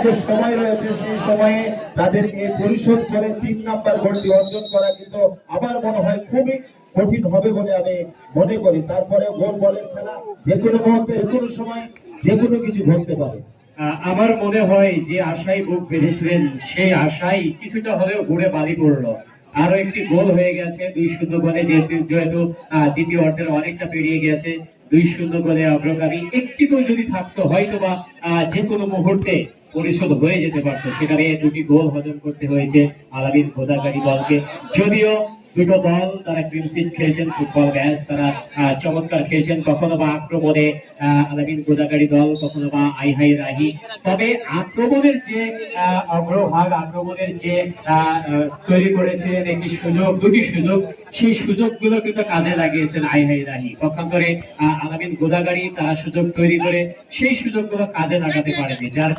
যে সময় রয়েছে সেই সময়ে তাদেরকে পরিশোধ করে 3 নাম্বার গোলটি অর্জন করা কিন্তু আমার মনে হয় খুবই কঠিন হবে বলে আমি মনে করি। তারপরে গোল বলের খেলা, যে কোনো মুহূর্তে যে কোনো সময় যে কোনো কিছু ঘটতে পারে। আমার মনে হয় যে আশায় বুক বেঁধেছিলেন সেই আশাই কিছুটা হলেও ঘুরে বাড়ি পড়লো। আরো একটি গোল হয়ে গেছে 2-0 গোলে, যেহেতু দ্বিতীয় অর্ধের অনেকটা পেরিয়ে গেছে। 2-0 গোলে অগ্রগামী। একটি গোল যদি থাকতো হয়তো বা যে কোনো মুহূর্তে পরিশোধ হয়ে যেতে পারতো। সেখানে দুটি গোল হজম করতে হয়েছে আলামিন গোদাগাড়ি দলকে। যদিও দুটো দল তারা ক্লিনশিট খেলছেন, ফুটবল ম্যাচ তারা চমৎকার খেলছেন। কখনো বা আক্রমণে আলামিন গোদাগাড়ি দল, কখনো বা আইহাই রাহি। তবে আক্রমণের যে অগ্রভাগ, আক্রমণের যে তৈরি করেছিলেন একটি সুযোগ, দুটি সুযোগ, সেই সুযোগগুলো কিন্তু কাজে লাগিয়েছেন আইহাই রাহি। পক্ষান্তরে আলামিন গোদাগাড়ি তারা সুযোগ তৈরি করে সেই সুযোগগুলো কাজে লাগাতে পারেনি, যার